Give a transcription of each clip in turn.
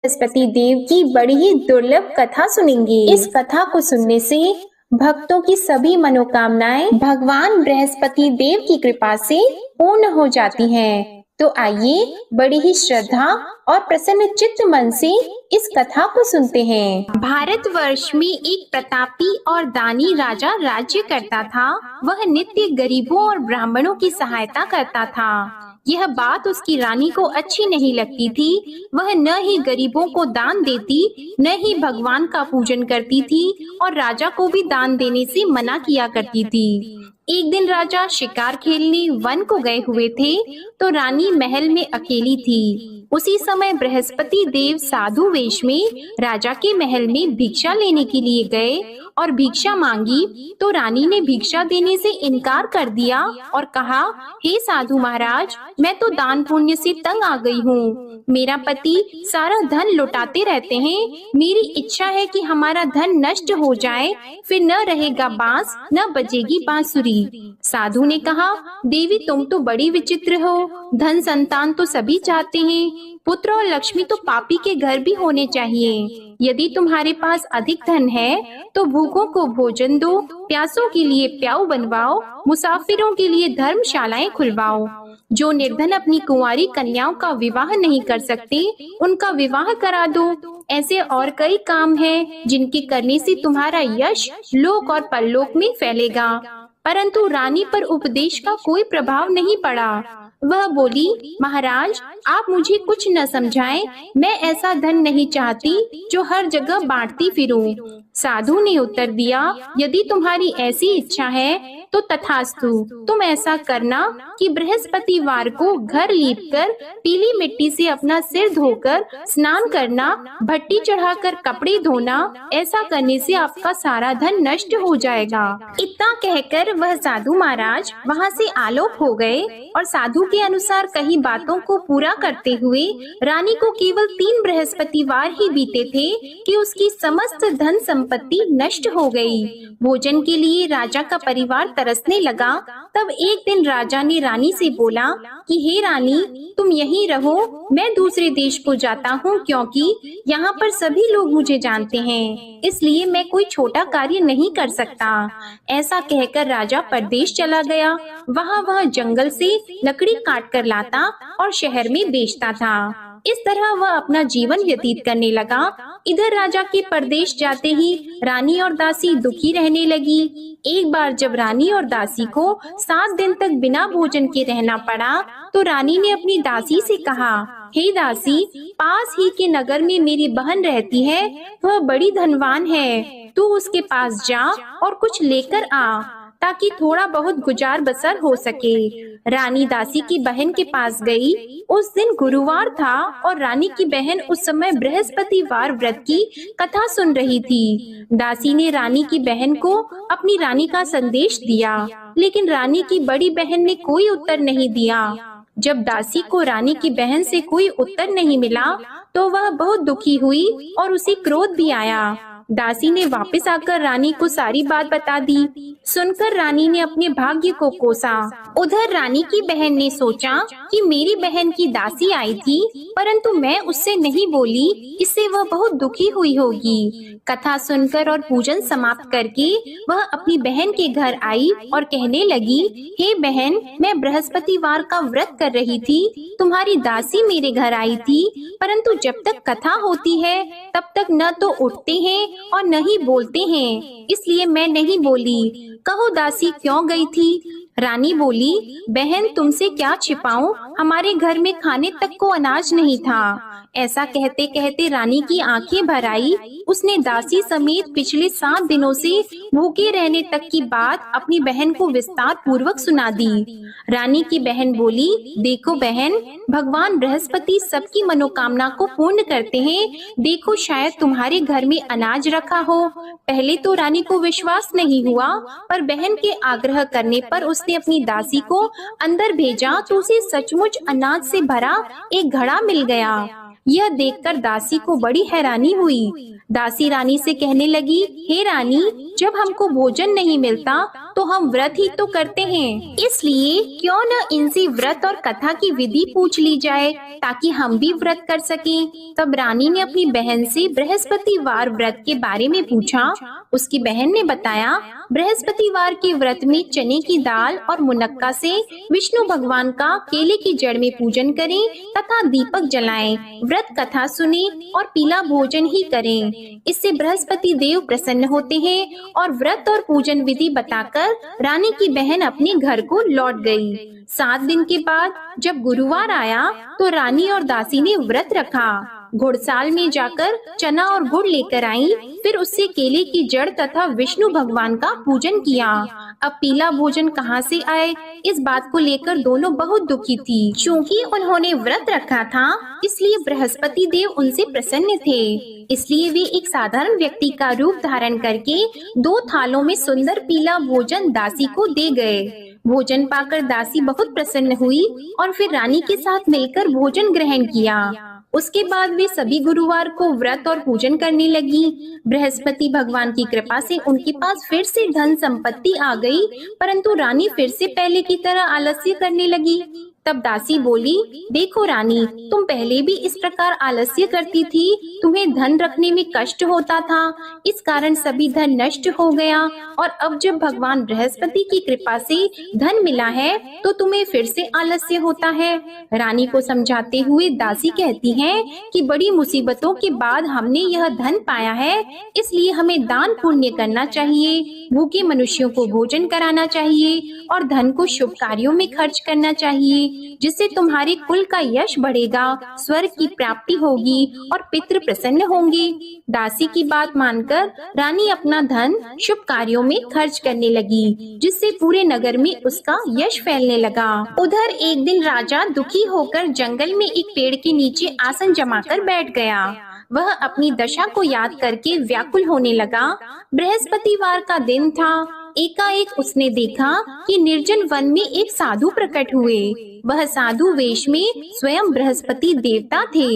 बृहस्पति देव की बड़ी ही दुर्लभ कथा सुनेंगे। इस कथा को सुनने से भक्तों की सभी मनोकामनाएं भगवान बृहस्पति देव की कृपा से पूर्ण हो जाती हैं। तो आइए बड़ी ही श्रद्धा और प्रसन्न चित्त मन से इस कथा को सुनते हैं। भारतवर्ष में एक प्रतापी और दानी राजा राज्य करता था। वह नित्य गरीबों और ब्राह्मणों की सहायता करता था। यह बात उसकी रानी को अच्छी नहीं लगती थी। वह न ही गरीबों को दान देती, न ही भगवान का पूजन करती थी और राजा को भी दान देने से मना किया करती थी। एक दिन राजा शिकार खेलने वन को गए हुए थे, तो रानी महल में अकेली थी। उसी समय बृहस्पति देव साधु वेश में राजा के महल में भिक्षा लेने के लिए गए और भिक्षा मांगी, तो रानी ने भिक्षा देने से इनकार कर दिया और कहा, हे साधु महाराज, मैं तो दान पुण्य से तंग आ गई हूँ। मेरा पति सारा धन लुटाते रहते हैं। मेरी इच्छा है कि हमारा धन नष्ट हो जाए, फिर न रहेगा बांस, न बजेगी बांसुरी। साधु ने कहा, देवी तुम तो बड़ी विचित्र हो। धन संतान तो सभी चाहते हैं, पुत्र और लक्ष्मी तो पापी के घर भी होने चाहिए। यदि तुम्हारे पास अधिक धन है तो भूखों को भोजन दो, प्यासों के लिए प्याऊ बनवाओ, मुसाफिरों के लिए धर्मशालाएं खुलवाओ। जो निर्धन अपनी कुंवारी कन्याओं का विवाह नहीं कर सकते, उनका विवाह करा दो। ऐसे और कई काम हैं जिनके करने से तुम्हारा यश लोक और परलोक में फैलेगा। परंतु रानी पर उपदेश का कोई प्रभाव नहीं पड़ा। वह बोली, महाराज आप मुझे कुछ न समझाएं, मैं ऐसा धन नहीं चाहती जो हर जगह बांटती फिरूं। साधु ने उत्तर दिया, यदि तुम्हारी ऐसी इच्छा है तो तथास्तु। तुम ऐसा करना कि बृहस्पतिवार को घर लीपकर पीली मिट्टी से अपना सिर धोकर स्नान करना, भट्टी चढ़ाकर कपड़े धोना। ऐसा करने से आपका सारा धन नष्ट हो जाएगा। इतना कहकर वह साधु महाराज वहाँ से आलोक हो गए और साधु के अनुसार कही बातों को पूरा करते हुए रानी को केवल 3 बृहस्पतिवार ही बीते थे कि उसकी समस्त धन संपत्ति नष्ट हो गई। भोजन के लिए राजा का परिवार तरसने लगा। तब एक दिन राजा ने रानी से बोला कि हे रानी, तुम यहीं रहो, मैं दूसरे देश को जाता हूँ, क्योंकि यहाँ पर सभी लोग मुझे जानते हैं, इसलिए मैं कोई छोटा कार्य नहीं कर सकता। ऐसा कहकर राजा परदेश चला गया। वहाँ वह जंगल से लकड़ी काट कर लाता और शहर में बेचता था। इस तरह वह अपना जीवन व्यतीत करने लगा। इधर राजा के परदेश जाते ही रानी और दासी दुखी रहने लगी। एक बार जब रानी और दासी को 7 दिन तक बिना भोजन के रहना पड़ा, तो रानी ने अपनी दासी से कहा, हे दासी, पास ही के नगर में मेरी बहन रहती है, वह बड़ी धनवान है। तू उसके पास जा और कुछ लेकर आ, ताकि थोड़ा बहुत गुजार बसर हो सके। रानी दासी की बहन के पास गई। उस दिन गुरुवार था और रानी की बहन उस समय बृहस्पतिवार व्रत की कथा सुन रही थी। दासी ने रानी की बहन को अपनी रानी का संदेश दिया, लेकिन रानी की बड़ी बहन ने कोई उत्तर नहीं दिया। जब दासी को रानी की बहन से कोई उत्तर नहीं मिला, तो वह बहुत दुखी हुई और उसे क्रोध भी आया। दासी ने वापस आकर रानी को सारी बात बता दी। सुनकर रानी ने अपने भाग्य को कोसा। उधर रानी की बहन ने सोचा कि मेरी बहन की दासी आई थी, परंतु मैं उससे नहीं बोली, इससे वह बहुत दुखी हुई होगी। कथा सुनकर और पूजन समाप्त करके वह अपनी बहन के घर आई और कहने लगी, हे बहन, मैं बृहस्पतिवार का व्रत कर रही थी, तुम्हारी दासी मेरे घर आई थी, परंतु जब तक कथा होती है तब तक न तो उठते हैं और न ही बोलते हैं, इसलिए मैं नहीं बोली। कहो दासी क्यों गई थी? रानी बोली, बहन तुमसे क्या छिपाऊं, हमारे घर में खाने तक को अनाज नहीं था। ऐसा कहते कहते रानी की आंखें भर आई। उसने दासी समेत पिछले 7 दिनों से भूखे रहने तक की बात अपनी बहन को विस्तार पूर्वक सुना दी। रानी की बहन बोली, देखो बहन, भगवान बृहस्पति सबकी मनोकामना को पूर्ण करते हैं। देखो शायद तुम्हारे घर में अनाज रखा हो। पहले तो रानी को विश्वास नहीं हुआ, पर बहन के आग्रह करने पर उसने अपनी दासी को अंदर भेजा तो उसे सचमुच अनाज से भरा एक घड़ा मिल गया। यह देखकर दासी को बड़ी हैरानी हुई। दासी रानी से कहने लगी, हे रानी, जब हमको भोजन नहीं मिलता तो हम व्रत ही तो करते हैं, इसलिए क्यों न इनसे व्रत और कथा की विधि पूछ ली जाए ताकि हम भी व्रत कर सकें। तब रानी ने अपनी बहन से बृहस्पतिवार व्रत के बारे में पूछा। उसकी बहन ने बताया, बृहस्पतिवार के व्रत में चने की दाल और मुनक्का से विष्णु भगवान का केले की जड़ में पूजन करें तथा दीपक जलाएं, व्रत कथा सुने और पीला भोजन ही करें। इससे बृहस्पति देव प्रसन्न होते हैं। और व्रत और पूजन विधि बताकर रानी की बहन अपने घर को लौट गई। 7 दिन के बाद जब गुरुवार आया तो रानी और दासी ने व्रत रखा। घुड़साल में जाकर चना और गुड़ लेकर आई, फिर उससे केले की जड़ तथा विष्णु भगवान का पूजन किया। अब पीला भोजन कहाँ से आए, इस बात को लेकर दोनों बहुत दुखी थी। चूँकि उन्होंने व्रत रखा था, इसलिए बृहस्पति देव उनसे प्रसन्न थे। इसलिए वे एक साधारण व्यक्ति का रूप धारण करके 2 थालों में सुंदर पीला भोजन दासी को दे गए। भोजन पाकर दासी बहुत प्रसन्न हुई और फिर रानी के साथ मिलकर भोजन ग्रहण किया। उसके बाद वे सभी गुरुवार को व्रत और पूजन करने लगी। बृहस्पति भगवान की कृपा से उनके पास फिर से धन संपत्ति आ गई, परंतु रानी फिर से पहले की तरह आलस्य करने लगी। तब दासी बोली, देखो रानी, तुम पहले भी इस प्रकार आलस्य करती थी, तुम्हें धन रखने में कष्ट होता था, इस कारण सभी धन नष्ट हो गया, और अब जब भगवान बृहस्पति की कृपा से धन मिला है तो तुम्हें फिर से आलस्य होता है। रानी को समझाते हुए दासी कहती है कि बड़ी मुसीबतों के बाद हमने यह धन पाया है, इसलिए हमें दान पुण्य करना चाहिए, भूखे मनुष्यों को भोजन कराना चाहिए और धन को शुभ कार्यों में खर्च करना चाहिए, जिससे तुम्हारे कुल का यश बढ़ेगा, स्वर्ग की प्राप्ति होगी और पितृ प्रसन्न होंगे। दासी की बात मानकर रानी अपना धन शुभ कार्यों में खर्च करने लगी, जिससे पूरे नगर में उसका यश फैलने लगा। उधर एक दिन राजा दुखी होकर जंगल में एक पेड़ के नीचे आसन जमाकर बैठ गया। वह अपनी दशा को याद करके व्याकुल होने लगा। बृहस्पतिवार का दिन था। एकाएक उसने देखा कि निर्जन वन में एक साधु प्रकट हुए। वह साधु वेश में स्वयं बृहस्पति देवता थे।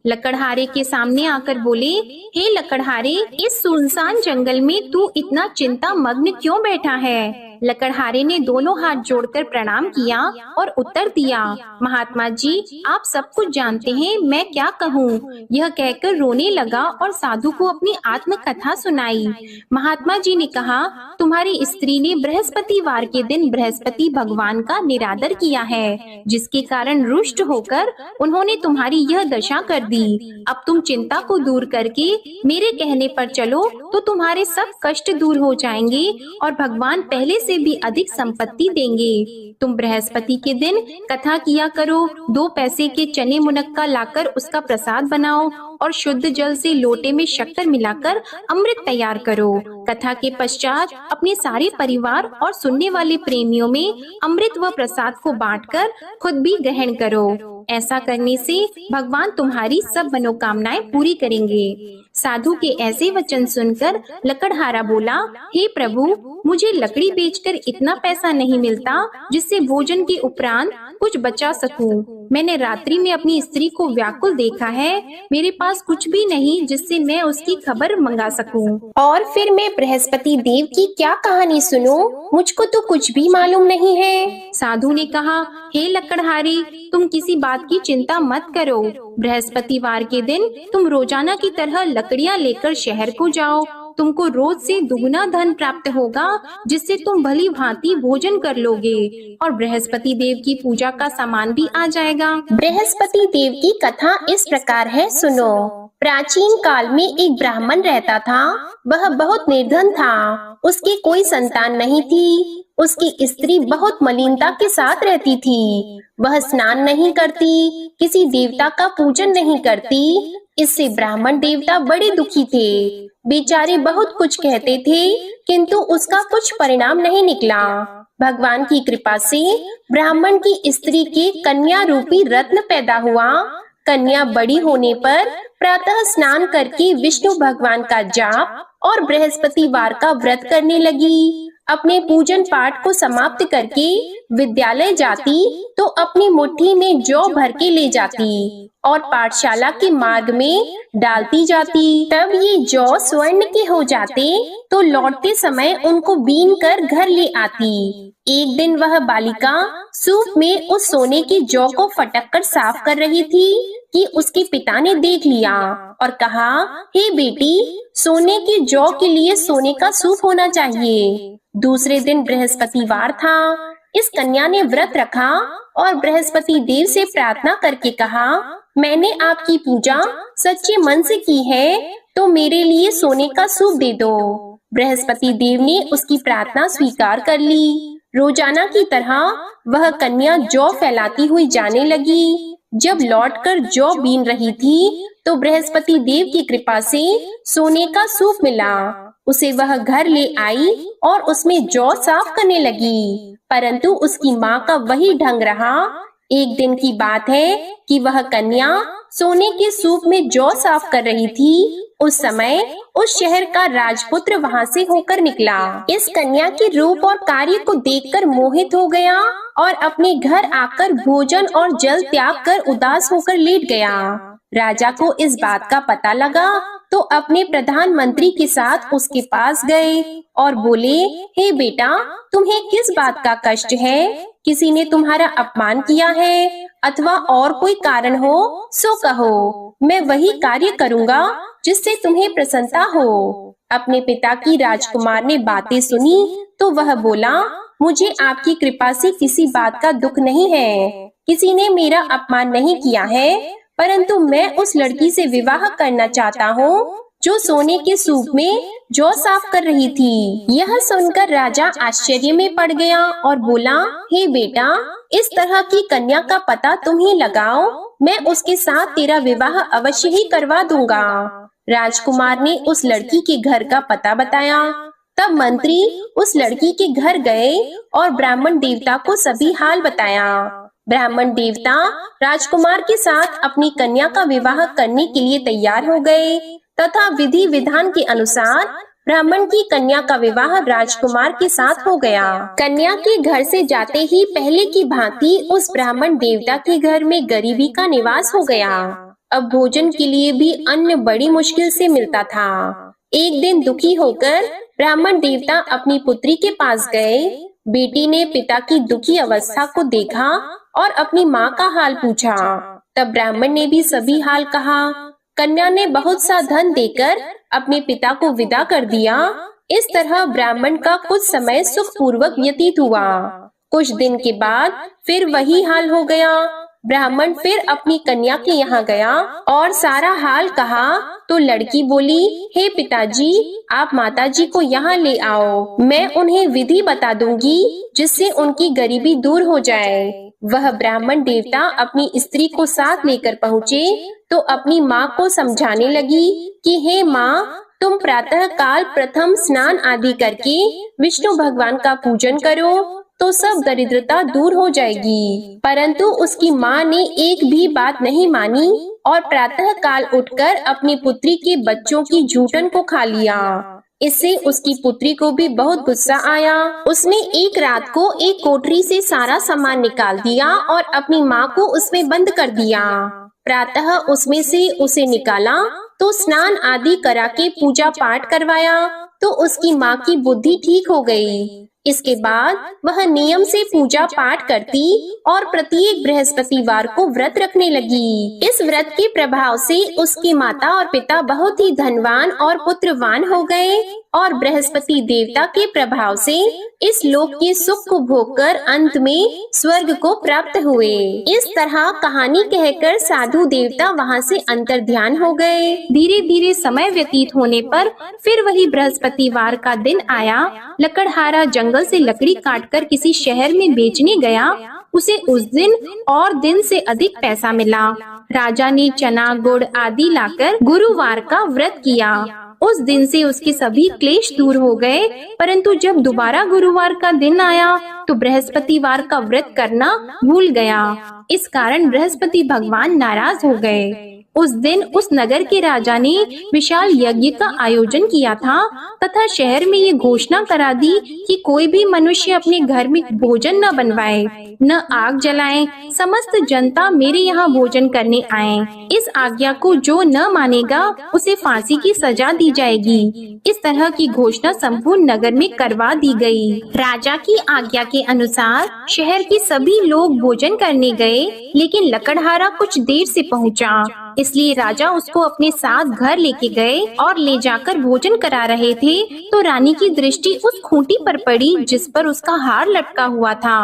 लकड़हारे के सामने आकर बोले, हे लकड़हारे, इस सुनसान जंगल में तू इतना चिंता मग्न क्यों बैठा है? लकड़हारे ने दोनों हाथ जोड़कर प्रणाम किया और उत्तर दिया, महात्मा जी, आप सब कुछ जानते हैं, मैं क्या कहूँ। यह कहकर रोने लगा और साधु को अपनी आत्म कथा सुनाई। महात्मा जी ने कहा, तुम्हारी स्त्री ने बृहस्पतिवार के दिन बृहस्पति भगवान का निरादर किया है, जिसके कारण रुष्ट होकर उन्होंने तुम्हारी यह दशा कर दी। अब तुम चिंता को दूर करके मेरे कहने पर चलो तो तुम्हारे सब कष्ट दूर हो जाएंगे और भगवान पहले से भी अधिक संपत्ति देंगे। तुम बृहस्पति के दिन कथा किया करो, 2 पैसे के चने मुनक्का लाकर उसका प्रसाद बनाओ और शुद्ध जल से लोटे में शक्कर मिलाकर अमृत तैयार करो। कथा के पश्चात अपने सारे परिवार और सुनने वाले प्रेमियों में अमृत व प्रसाद को बांटकर खुद भी ग्रहण करो। ऐसा करने से भगवान तुम्हारी सब मनोकामनाएं पूरी करेंगे। साधु के ऐसे वचन सुनकर लकड़हारा बोला, हे प्रभु, मुझे लकड़ी बेचकर इतना पैसा नहीं मिलता जिससे भोजन के उपरांत कुछ बचा सकूं। मैंने रात्रि में अपनी स्त्री को व्याकुल देखा है, मेरे पास कुछ भी नहीं जिससे मैं उसकी खबर मंगा सकूं। और फिर मैं बृहस्पति देव की क्या कहानी सुनूं? मुझको तो कुछ भी मालूम नहीं है। साधु ने कहा, हे लकड़हारी, तुम किसी बात की चिंता मत करो। बृहस्पतिवार के दिन तुम रोजाना की तरह लकड़ियां लेकर शहर को जाओ। तुमको रोज से दुगना धन प्राप्त होगा, जिससे तुम भली भांति भोजन कर लोगे और बृहस्पति देव की पूजा का सामान भी आ जाएगा। बृहस्पति देव की कथा इस प्रकार है, सुनो। प्राचीन काल में एक ब्राह्मण रहता था। वह बहुत निर्धन था। उसकी कोई संतान नहीं थी। उसकी स्त्री बहुत मलिनता के साथ रहती थी। वह स्नान नहीं करती, किसी देवता का पूजन नहीं करती। इससे ब्राह्मण देवता बड़े दुखी थे। बेचारे बहुत कुछ कहते थे, किंतु उसका कुछ परिणाम नहीं निकला। भगवान की कृपा से ब्राह्मण की स्त्री के कन्या रूपी रत्न पैदा हुआ। कन्या बड़ी होने पर प्रातः स्नान करके विष्णु भगवान का जाप और बृहस्पतिवार का व्रत करने लगी। अपने पूजन पाठ को समाप्त करके विद्यालय जाती तो अपनी मुट्ठी में जौ भर के ले जाती और पाठशाला के मार्ग में डालती जाती। तब ये जौ स्वर्ण के हो जाते तो लौटते समय उनको बीन कर घर ले आती। एक दिन वह बालिका सूप में उस सोने की जौ को फटक कर साफ कर रही थी कि उसके पिता ने देख लिया और कहा, हे बेटी, सोने की जौ के लिए सोने का सूप होना चाहिए। दूसरे दिन बृहस्पतिवार था। इस कन्या ने व्रत रखा और बृहस्पति देव से प्रार्थना करके कहा, मैंने आपकी पूजा सच्चे मन से की है तो मेरे लिए सोने का सूप दे दो। बृहस्पति देव ने उसकी प्रार्थना स्वीकार कर ली। रोजाना की तरह वह कन्या जौ फैलाती हुई जाने लगी। जब लौटकर जौ बीन रही थी तो बृहस्पति देव की कृपा से सोने का सूप मिला। उसे वह घर ले आई और उसमें जौ साफ करने लगी, परंतु उसकी माँ का वही ढंग रहा। एक दिन की बात है कि वह कन्या सोने के सूप में जौ साफ कर रही थी। उस समय उस शहर का राजपुत्र वहां से होकर निकला। इस कन्या के रूप और कार्य को देखकर मोहित हो गया और अपने घर आकर भोजन और जल त्याग कर उदास होकर लेट गया। राजा को इस बात का पता लगा तो अपने प्रधानमंत्री के साथ उसके पास गए और बोले, हे बेटा, तुम्हें किस बात का कष्ट है? किसी ने तुम्हारा अपमान किया है अथवा और कोई कारण हो सो कहो, मैं वही कार्य करूँगा जिससे तुम्हें प्रसन्नता हो। अपने पिता की राजकुमार ने बातें सुनी तो वह बोला, मुझे आपकी कृपा से किसी बात का दुख नहीं है। किसी ने मेरा अपमान नहीं किया है, परंतु मैं उस लड़की से विवाह करना चाहता हूँ जो सोने के सूप में जौ साफ कर रही थी। यह सुनकर राजा आश्चर्य में पड़ गया और बोला, हे बेटा, इस तरह की कन्या का पता तुम ही लगाओ, मैं उसके साथ तेरा विवाह अवश्य ही करवा दूंगा। राजकुमार ने उस लड़की के घर का पता बताया। तब मंत्री उस लड़की के घर गए और ब्राह्मण देवता को सभी हाल बताया। ब्राह्मण देवता राजकुमार के साथ अपनी कन्या का विवाह करने के लिए तैयार हो गए तथा विधि विधान के अनुसार ब्राह्मण की कन्या का विवाह राजकुमार के साथ हो गया। कन्या के घर से जाते ही पहले की भांति उस ब्राह्मण देवता के घर में गरीबी का निवास हो गया। अब भोजन के लिए भी अन्न बड़ी मुश्किल से मिलता था। एक दिन दुखी होकर ब्राह्मण देवता अपनी पुत्री के पास गए। बेटी ने पिता की दुखी अवस्था को देखा और अपनी माँ का हाल पूछा। तब ब्राह्मण ने भी सभी हाल कहा। कन्या ने बहुत सा धन देकर अपने पिता को विदा कर दिया। इस तरह ब्राह्मण का कुछ समय सुखपूर्वक व्यतीत हुआ। कुछ दिन के बाद फिर वही हाल हो गया। ब्राह्मण फिर अपनी कन्या के यहाँ गया और सारा हाल कहा तो लड़की बोली, हे पिताजी, आप माताजी को यहाँ ले आओ, मैं उन्हें विधि बता दूंगी जिससे उनकी गरीबी दूर हो जाए। वह ब्राह्मण देवता अपनी स्त्री को साथ लेकर पहुँचे तो अपनी माँ को समझाने लगी कि हे माँ, तुम प्रातः काल प्रथम स्नान आदि करके विष्णु भगवान का पूजन करो तो सब दरिद्रता दूर हो जाएगी। परंतु उसकी माँ ने एक भी बात नहीं मानी और प्रातः काल उठकर अपनी पुत्री के बच्चों की जूठन को खा लिया। इससे उसकी पुत्री को भी बहुत गुस्सा आया। उसने एक रात को एक कोठरी से सारा सामान निकाल दिया और अपनी माँ को उसमें बंद कर दिया। प्रातः उसमें से उसे निकाला तो स्नान आदि करा के पूजा पाठ करवाया तो उसकी माँ की बुद्धि ठीक हो गई। इसके बाद वह नियम से पूजा पाठ करती और प्रत्येक बृहस्पतिवार को व्रत रखने लगी। इस व्रत के प्रभाव से उसकी माता और पिता बहुत ही धनवान और पुत्रवान हो गए और बृहस्पति देवता के प्रभाव से इस लोक के सुख को भोगकर अंत में स्वर्ग को प्राप्त हुए। इस तरह कहानी कहकर साधु देवता वहाँ से अंतर्ध्यान हो गए। धीरे धीरे समय व्यतीत होने पर फिर वही बृहस्पतिवार का दिन आया। लकड़हारा जंगल से लकड़ी काटकर किसी शहर में बेचने गया। उसे उस दिन और दिन से अधिक पैसा मिला। राजा ने चना गुड़ आदि लाकर गुरुवार का व्रत किया। उस दिन से उसके सभी क्लेश दूर हो गए। परंतु जब दोबारा गुरुवार का दिन आया तो बृहस्पतिवार का व्रत करना भूल गया। इस कारण बृहस्पति भगवान नाराज हो गए। उस दिन उस नगर के राजा ने विशाल यज्ञ का आयोजन किया था तथा शहर में ये घोषणा करा दी कि कोई भी मनुष्य अपने घर में भोजन न बनवाए, न आग जलाए। समस्त जनता मेरे यहाँ भोजन करने आए। इस आज्ञा को जो न मानेगा उसे फांसी की सजा दी जाएगी। इस तरह की घोषणा संपूर्ण नगर में करवा दी गई। राजा की आज्ञा के अनुसार शहर के सभी लोग भोजन करने गए, लेकिन लकड़हारा कुछ देर से पहुँचा, इसलिए राजा उसको अपने साथ घर लेके गए और ले जाकर भोजन करा रहे थे तो रानी की दृष्टि उस खूंटी पर पड़ी जिस पर उसका हार लटका हुआ था।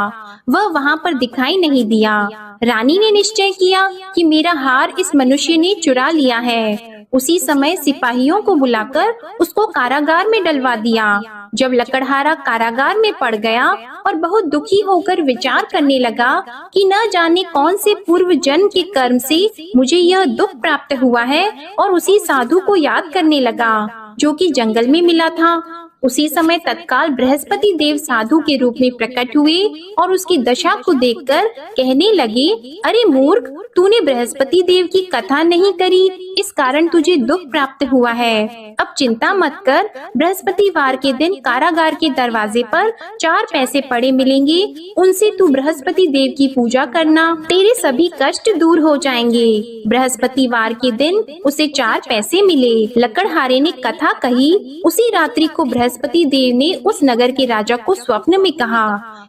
वह वहाँ पर दिखाई नहीं दिया। रानी ने निश्चय किया कि मेरा हार इस मनुष्य ने चुरा लिया है। उसी समय सिपाहियों को बुलाकर उसको कारागार में डलवा दिया। जब लकड़हारा कारागार में पड़ गया और बहुत दुखी होकर विचार करने लगा कि न जाने कौन से पूर्व जन्म के कर्म से मुझे यह दुख प्राप्त हुआ है, और उसी साधु को याद करने लगा जो कि जंगल में मिला था। उसी समय तत्काल बृहस्पति देव साधु के रूप में प्रकट हुए और उसकी दशा को देखकर कहने लगे, अरे मूर्ख, तूने बृहस्पति देव की कथा नहीं करी, इस कारण तुझे दुख प्राप्त हुआ है। अब चिंता मत कर, बृहस्पतिवार के दिन कारागार के दरवाजे पर 4 पैसे पड़े मिलेंगे, उनसे तू बृहस्पति देव की पूजा करना, तेरे सभी कष्ट दूर हो जाएंगे। बृहस्पतिवार के दिन उसे 4 पैसे मिले। लकड़हारे ने कथा कही। उसी रात्रि को बृहस्पति देव ने उस नगर के राजा को स्वप्न में कहा,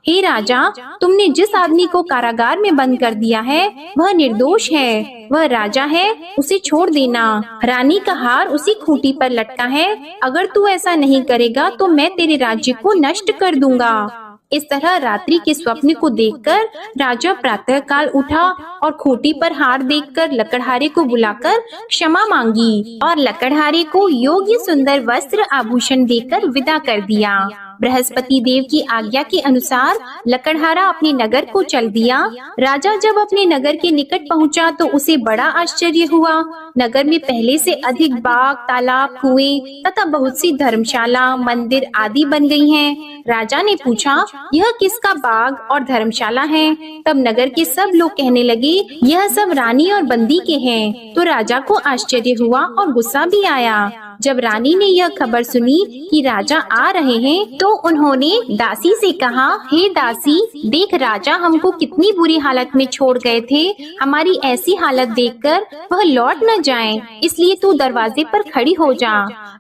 हे राजा, तुमने जिस आदमी को कारागार में बंद कर दिया है वह निर्दोष है, वह राजा है, उसे छोड़ देना। रानी का हार उसी खूंटी पर लटका है, अगर तू ऐसा नहीं करेगा तो मैं तेरे राज्य को नष्ट कर दूंगा। इस तरह रात्रि के स्वप्न को देखकर राजा प्रातः काल उठा और खूंटी पर हार देखकर लकड़हारे को बुलाकर क्षमा मांगी और लकड़हारे को योग्य सुंदर वस्त्र आभूषण देकर विदा कर दिया। बृहस्पति देव की आज्ञा के अनुसार लकड़हारा अपने नगर को चल दिया। राजा जब अपने नगर के निकट पहुंचा तो उसे बड़ा आश्चर्य हुआ। नगर में पहले से अधिक बाग, तालाब, कुएं तथा बहुत सी धर्मशाला, मंदिर आदि बन गई हैं। राजा ने पूछा, यह किसका बाग और धर्मशाला है? तब नगर के सब लोग कहने लगे, यह सब रानी और बंदी के हैं। तो राजा को आश्चर्य हुआ और गुस्सा भी आया। जब रानी ने यह खबर सुनी कि राजा आ रहे हैं तो उन्होंने दासी से कहा, हे दासी, देख राजा हमको कितनी बुरी हालत में छोड़ गए थे, हमारी ऐसी हालत देखकर वह लौट न जाएं, इसलिए तू दरवाजे पर खड़ी हो जा।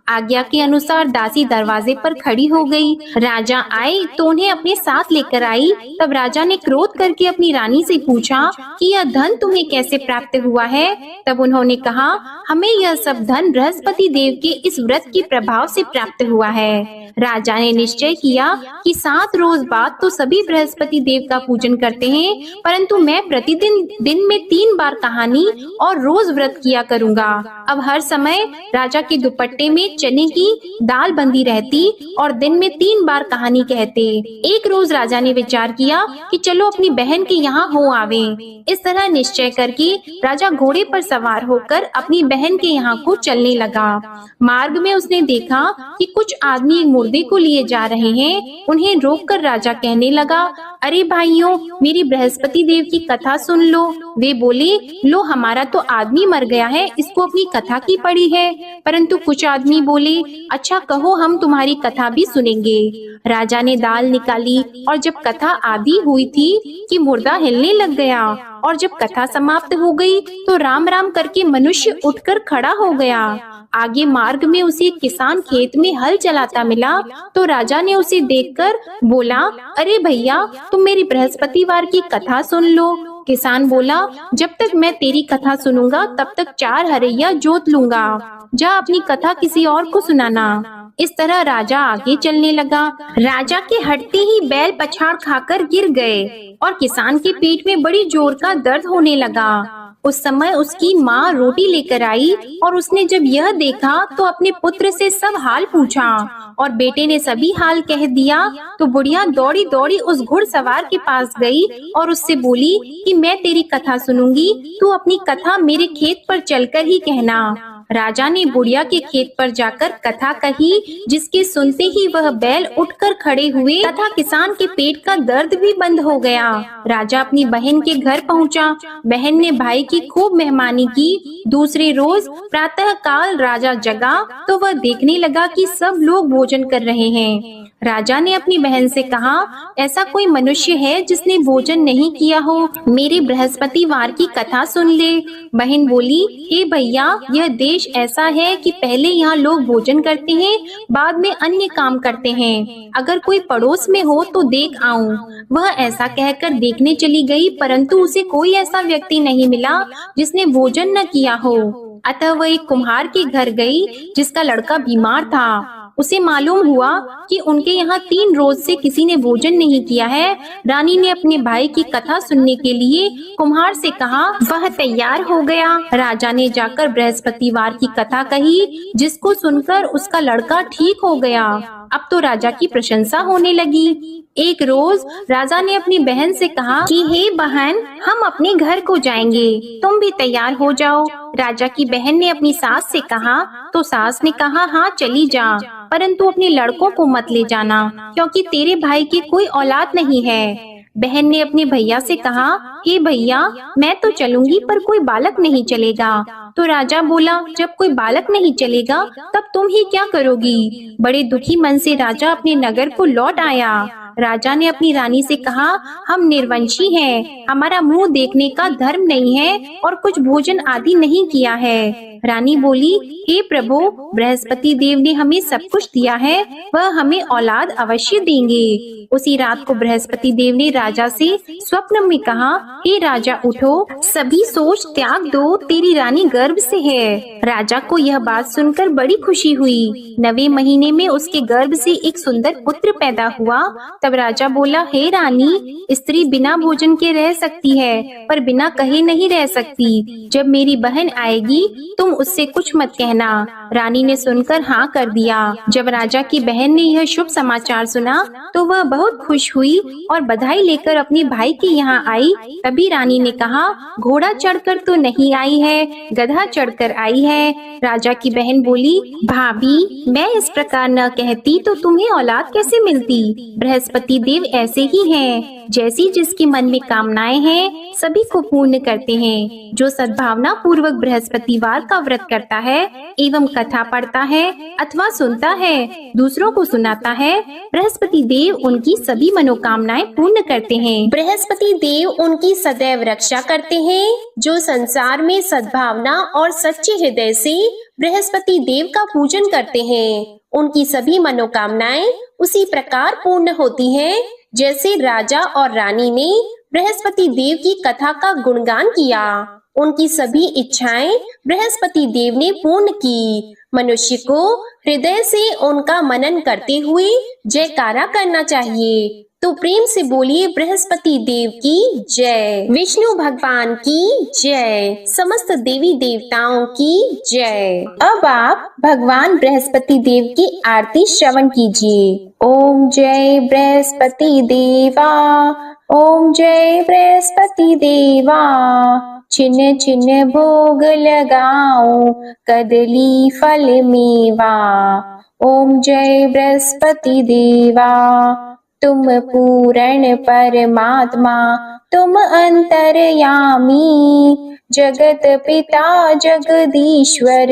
आज्ञा के अनुसार दासी दरवाजे पर खड़ी हो गई। राजा आए तो उन्हें अपने साथ लेकर आई। तब राजा ने क्रोध करके अपनी रानी से पूछा कि यह धन तुम्हें कैसे प्राप्त हुआ है? तब उन्होंने कहा, हमें यह सब धन बृहस्पति देव के इस व्रत के प्रभाव से प्राप्त हुआ है। राजा ने निश्चय किया कि 7 रोज बाद तो सभी बृहस्पति देव का पूजन करते हैं, परंतु मैं प्रतिदिन दिन में 3 बार कहानी और रोज व्रत किया करूंगा। अब हर समय राजा के दुपट्टे में चने की दाल बंधी रहती और दिन में 3 बार कहानी कहते। एक रोज राजा ने विचार किया कि चलो अपनी बहन के यहाँ हो आवे। इस तरह निश्चय करके राजा घोड़े पर सवार होकर अपनी बहन के यहाँ को चलने लगा। मार्ग में उसने देखा कि कुछ आदमी एक मुर्दे को लिए जा रहे हैं। उन्हें रोककर राजा कहने लगा, अरे भाइयों, मेरी बृहस्पति देव की कथा सुन लो। वे बोले, लो हमारा तो आदमी मर गया है, इसको अपनी कथा की पड़ी है। परंतु कुछ आदमी बोले, अच्छा कहो, हम तुम्हारी कथा भी सुनेंगे। राजा ने दाल निकाली और जब कथा आधी हुई थी कि मुर्दा हिलने लग गया, और जब कथा समाप्त हो गई तो राम राम करके मनुष्य उठकर खड़ा हो गया। आगे मार्ग में उसे एक किसान खेत में हल चलाता मिला तो राजा ने उसे देखकर बोला, अरे भैया, तुम मेरी बृहस्पतिवार की कथा सुन लो। किसान बोला, जब तक मैं तेरी कथा सुनूंगा तब तक 4 हरैया जोत लूंगा, जा अपनी कथा किसी और को सुनाना। इस तरह राजा आगे चलने लगा। राजा के हटते ही बैल पछाड़ खाकर गिर गए और किसान के पेट में बड़ी जोर का दर्द होने लगा। उस समय उसकी माँ रोटी लेकर आई और उसने जब यह देखा तो अपने पुत्र से सब हाल पूछा और बेटे ने सभी हाल कह दिया। तो बुढ़िया दौड़ी दौड़ी उस घुड़सवार के पास गई और उससे बोली कि मैं तेरी कथा सुनूंगी, तू अपनी कथा मेरे खेत पर चलकर ही कहना। राजा ने बुढ़िया के खेत पर जाकर कथा कही, जिसके सुनते ही वह बैल उठकर खड़े हुए तथा किसान के पेट का दर्द भी बंद हो गया। राजा अपनी बहन के घर पहुंचा। बहन ने भाई की खूब मेहमानी की। दूसरे रोज प्रातः काल राजा जगा तो वह देखने लगा कि सब लोग भोजन कर रहे हैं। राजा ने अपनी बहन से कहा, ऐसा कोई मनुष्य है जिसने भोजन नहीं किया हो? मेरे बृहस्पतिवार की कथा सुन ले। बहन बोली, हे भैया, यह देश ऐसा है कि पहले यहाँ लोग भोजन करते हैं, बाद में अन्य काम करते हैं। अगर कोई पड़ोस में हो तो देख आऊं। वह ऐसा कहकर देखने चली गई, परंतु उसे कोई ऐसा व्यक्ति नहीं मिला जिसने भोजन न किया हो। अतः वह एक कुम्हार के घर गई जिसका लड़का बीमार था। उसे मालूम हुआ कि उनके यहाँ 3 रोज से किसी ने भोजन नहीं किया है। रानी ने अपने भाई की कथा सुनने के लिए कुम्हार से कहा। वह तैयार हो गया। राजा ने जाकर बृहस्पतिवार की कथा कही, जिसको सुनकर उसका लड़का ठीक हो गया। अब तो राजा की प्रशंसा होने लगी। एक रोज राजा ने अपनी बहन से कहा कि हे बहन, हम अपने घर को जाएंगे, तुम भी तैयार हो जाओ। राजा की बहन ने अपनी सास से कहा तो सास ने कहा, हाँ चली जा, परंतु अपने लड़कों को मत ले जाना, क्योंकि तेरे भाई की कोई औलाद नहीं है। बहन ने अपने भैया से कहा, हे भैया, मैं तो चलूंगी पर कोई बालक नहीं चलेगा। तो राजा बोला, जब कोई बालक नहीं चलेगा तब तुम ही क्या करोगी? बड़े दुखी मन से राजा अपने नगर को लौट आया। राजा ने अपनी रानी से कहा, हम निर्वंशी हैं, हमारा मुंह देखने का धर्म नहीं है और कुछ भोजन आदि नहीं किया है। रानी बोली, हे प्रभु, बृहस्पति देव ने हमें सब कुछ दिया है, वह हमें औलाद अवश्य देंगे। उसी रात को बृहस्पति देव ने राजा से स्वप्न में कहा, हे राजा उठो, सभी सोच त्याग दो, तेरी रानी गर्भ से है। राजा को यह बात सुनकर बड़ी खुशी हुई। 9वें महीने में उसके गर्भ से एक सुंदर पुत्र पैदा हुआ। तब राजा बोला, हे रानी, स्त्री बिना भोजन के रह सकती है, पर बिना कहे नहीं रह सकती। जब मेरी बहन आएगी तुम उससे कुछ मत कहना। रानी ने सुनकर हाँ कर दिया। जब राजा की बहन ने यह शुभ समाचार सुना तो वह बहुत खुश हुई और बधाई लेकर अपने भाई के यहाँ आई। तभी रानी ने कहा, घोड़ा चढ़कर तो नहीं आई है, गधा चढ़कर आई है। राजा की बहन बोली, भाभी, मैं इस प्रकार न कहती तो तुम्हें औलाद कैसे मिलती? बृहस्पति देव ऐसे ही हैं, जैसी जिसके मन में कामनाएं हैं सभी को पूर्ण करते हैं। जो सद्भावना पूर्वक बृहस्पतिवार का व्रत करता है एवं कथा पढ़ता है अथवा सुनता है, दूसरों को सुनाता है, बृहस्पति देव उनकी सभी मनोकामनाएं पूर्ण करते हैं। बृहस्पति देव उनकी सदैव रक्षा करते हैं। जो संसार में सद्भावना और सच्चे हृदय से बृहस्पति देव का पूजन करते हैं, उनकी सभी मनोकामनाएं उसी प्रकार पूर्ण होती हैं जैसे राजा और रानी ने बृहस्पति देव की कथा का गुणगान किया। उनकी सभी इच्छाएं बृहस्पति देव ने पूर्ण की। मनुष्य को हृदय से उनका मनन करते हुए जयकारा करना चाहिए। तो प्रेम से बोलिए, बृहस्पति देव की जय, विष्णु भगवान की जय, समस्त देवी देवताओं की जय। अब आप भगवान बृहस्पति देव की आरती श्रवण कीजिए। ओम जय बृहस्पति देवा, ओम जय बृहस्पति देवा, छिन्न छिन्न भोग लगाओ, कदली फल मेवा। ओम जय बृहस्पति देवा, तुम पूर्ण परमात्मा, तुम अंतर्यामी, जगत पिता जगदीश्वर,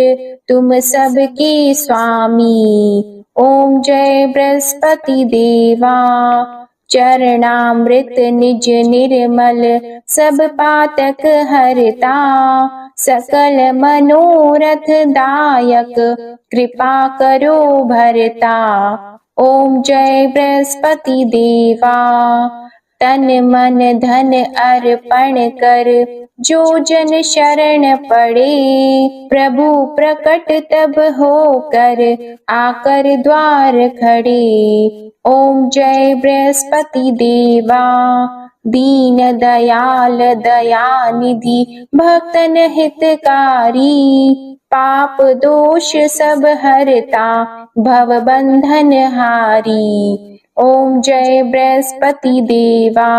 तुम सबके स्वामी। ओम जय बृहस्पति देवा, चरणामृत निज निर्मल, सब पातक हरता, सकल मनोरथ दायक, कृपा करो भरता। ओम जय बृहस्पति देवा, तन मन धन अर्पण कर, जो जन शरण पड़े, प्रभु प्रकट तब होकर, आकर द्वार खड़े। ओम जय बृहस्पति देवा, दीन दयाल दयानिधि, भक्तन हितकारी, पाप दोष सब हरता, भव बंधन हारी। ओम जय बृहस्पति देवा,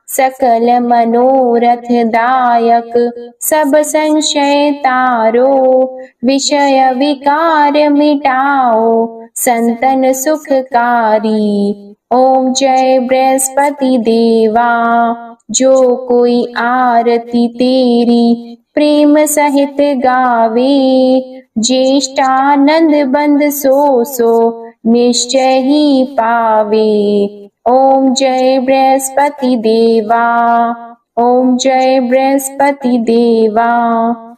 सकल मनोरथ दायक सब संशय तारो, विषय विकार मिटाओ संतन सुखकारी। ओम जय बृहस्पति देवा, जो कोई आरती तेरी प्रेम सहित गावे, ज्येष्ठानंद बंद सो निश्चय ही पावे। ओम जय बृहस्पति देवा, ओम जय बृहस्पति देवा।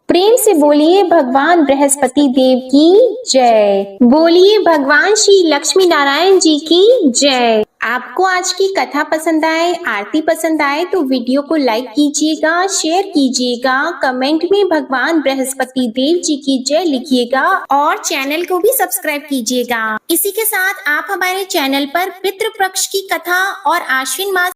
प्रेम से बोलिए भगवान बृहस्पति देव की जय। बोलिए भगवान श्री लक्ष्मी नारायण जी की जय। आपको आज की कथा पसंद आए, आरती पसंद आए तो वीडियो को लाइक कीजिएगा, शेयर कीजिएगा, कमेंट में भगवान बृहस्पति देव जी की जय लिखिएगा और चैनल को भी सब्सक्राइब कीजिएगा। इसी के साथ आप हमारे चैनल पर पितृ पक्ष की कथा और आश्विन मास